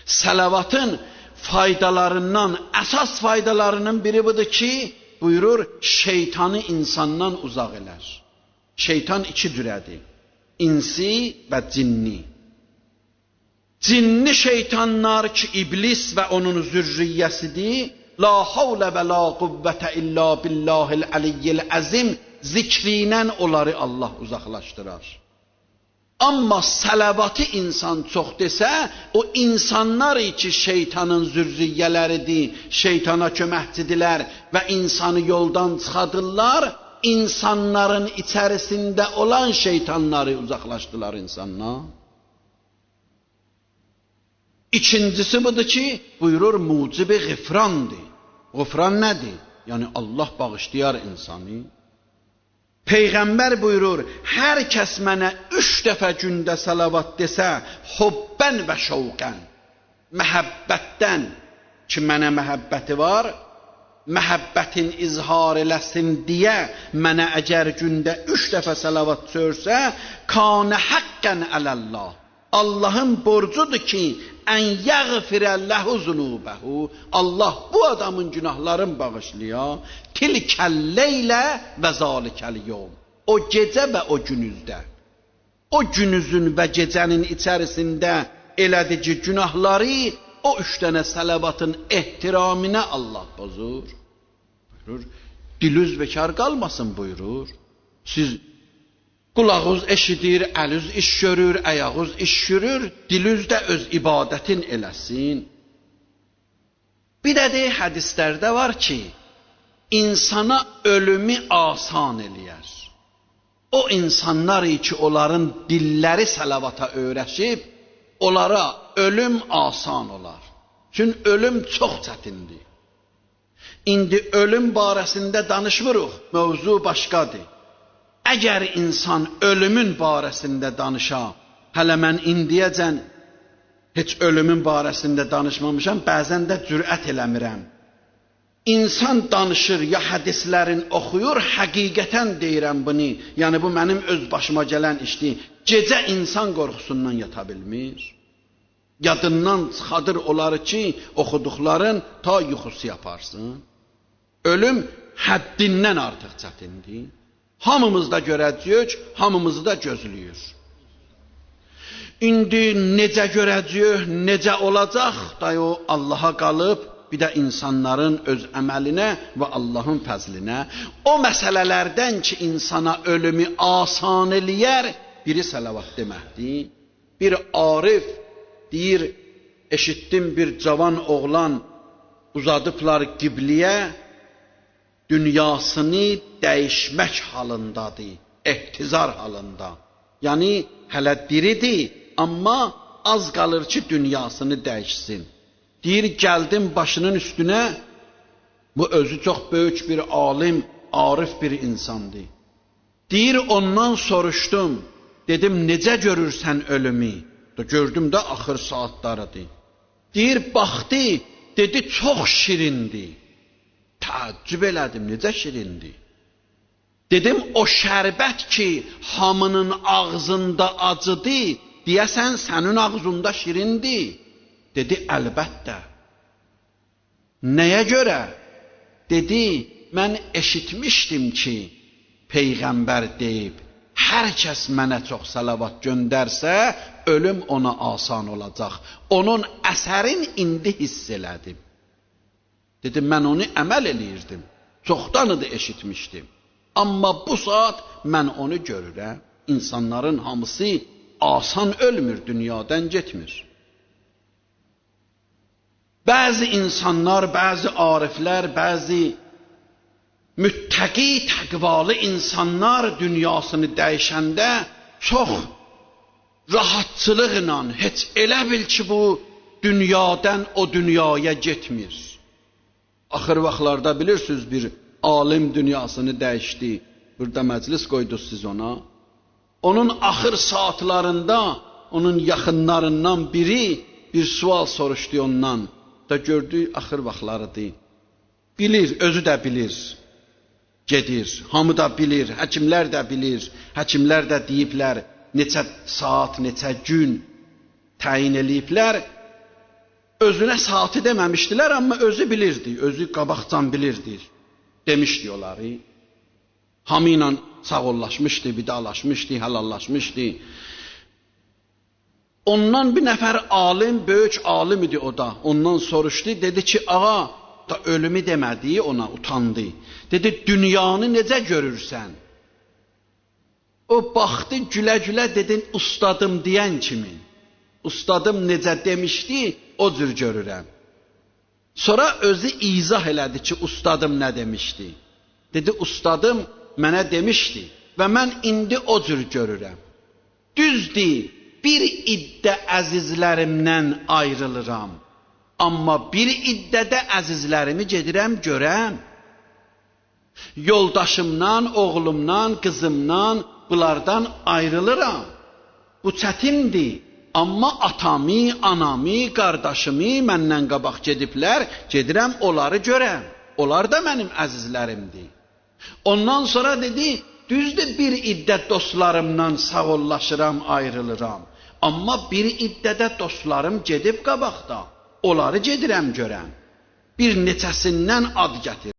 Salavatın faydalarından, əsas faydalarının biri budur ki, buyurur, şeytanı insandan uzaq elər. Şeytan iki cürədir. İnsi və cinni. Cinni şeytanlar ki, iblis və onun zürriyyəsidir. La havlə və la quvvətə illa billahil aliyyil əzim zikri ilə onları Allah uzaqlaşdırar. Amma salavatı insan çox desə, o insanlar ki şeytanın zürriyyələridir, şeytana köməkçidirlər və insanı yoldan çıxadırlar, insanların içərisində olan şeytanları uzaqlaşdılar insanlar. İkincisi budur ki, buyurur mucibi gıfrandır. Gıfran nədir? Yəni Allah bağışlayar insanı. Peyğəmbər buyurur, hər kəs mənə 3 dəfə gündə salavat desə, hubbən və şəvqən, məhəbbətdən ki, mənə məhəbbəti var, məhəbbətin izhar eləsin deyə mənə əgər gündə 3 dəfə salavat söysə, kanə haqqən ələllah. Allahın borcudur ki, ən yəğfirə ləhu zunubəhu. Allah bu adamın günahlarını bağışlıyor. Tilkəlleylə və zalikəl yevm. O gecə və o günüzdə. O günüzün və gecənin içərisində elədici günahları o 3 dənə salavatın ehtiramına Allah bozur. Buyurur, dilüz bekar qalmasın buyurur. Siz qulağınız eşidir, əliniz iş görür, ayağınız iş görür, diliniz də öz ibadətin eləsin. Bir də hədislərdə var ki, insana ölümü asan eləyər. O insanlar ki, onların dilləri salavata öyrəşib, onlara ölüm asan olar. Çünki ölüm çox çətindir. İndi ölüm barəsində danışmırıq, mövzu başqadır. Əgər insan ölümün barəsində danışa, hələ mən indiyəcən heç ölümün barəsində danışmamışam, bəzən də cürət eləmirəm. İnsan danışır, ya hədislərin oxuyur, həqiqətən deyirəm bunu, yəni bu mənim öz başıma gələn işdir. Gecə insan qorxusundan yata bilmir. Yadından çıxadır onları ki, oxuduqların ta yuxusu yaparsın. Ölüm həddindən artıq çətindir. Hamımız da görəcəyik, hamımızı da gözləyir. İndi necə görəcəyik, necə olacaq da o Allaha qalıb, bir də insanların öz əməlinə və Allahın fəzlinə. O məsələlərdən ki, insana ölümü asan eləyər, biri salavat deməkdir. Bir arif deyir, eşitdim bir cavan oğlan uzadıblar qibliyə, dünyasını dəyişmək halındadır, ehtizar halında. Yəni, hələ diridir, amma az qalır ki, dünyasını dəyişsin. Deyir, gəldim başının üstünə, bu özü çox böyük bir alim, arif bir insandır. Deyir, ondan soruşdum, dedim, necə görürsən ölümü? Gördüm də axır saatlarıdır. Deyir, baxdı, dedi, çox şirindir. Təəccüb elədim, necə şirindir? Dedim, o şərbət ki, hamının ağzında acıdır, deyəsən sənin ağzında şirindir. Dedi, əlbəttə. Nəyə görə? Dedi, mən eşitmişdim ki, Peyğəmbər deyib, hər kəs mənə çox salavat göndərsə, ölüm ona asan olacaq. Onun əsərin indi hiss elədim. Dedim, mən onu əməl eləyirdim. Çoxdanı da eşitmişdim. Amma bu saat mən onu görürəm. İnsanların hamısı asan ölmür, dünyadan getmir. Bəzi insanlar, bəzi ariflər, bəzi müttəqi, təqvalı insanlar dünyasını dəyişəndə çox rahatçılıqla, heç elə bil ki, bu dünyadan o dünyaya getmir. Axır vaxtlarda bilirsiniz, bir alim dünyasını dəyişdi. Burada məclis qoydunuz siz ona. Onun axır saatlarında, onun yaxınlarından biri bir sual soruşdu ondan. Da gördü, axır vaxtlarıdır. Bilir, özü də bilir. Gedir, hamı da bilir, həkimlər də bilir. Həkimlər də deyiblər, neçə saat, neçə gün təyin eləyiblər. Özünə saati deməmişdilər, amma özü bilirdi, özü qabaqcan bilirdi. Demişdi onları. Hamı ilə sağollaşmışdı, vidalaşmışdı, helallaşmışdı. Ondan bir nəfər alim, böyük alim idi o da. Ondan soruşdu, dedi ki, ağa, da ölümü demədi, ona utandı. Dedi, dünyanı necə görürsən? O baxdı, gülə-gülə dedin, ustadım deyən kimi. Ustadım necə demişdi, o cür görürəm. Sonra özü izah elədi ki, ustadım nə demişdi. Dedi, ustadım mənə demişdi və mən indi o cür görürəm. Düzdür, bir iddə əzizlərimdən ayrılıram. Amma bir iddədə əzizlərimi gedirəm görəm. Yoldaşımdan, oğlumdan, qızımdan, bunlardan ayrılıram. Bu çətindir. Amma atamı, anamı, qardaşımı məndən qabaq gediblər, gedirəm onları görəm. Onlar da mənim əzizlərimdir. Ondan sonra dedi, düzdür bir iddət dostlarımdan sağollaşıram, ayrılıram. Amma bir iddədə dostlarım gedib qabaqda, onları gedirəm görəm. Bir neçəsindən ad gətir.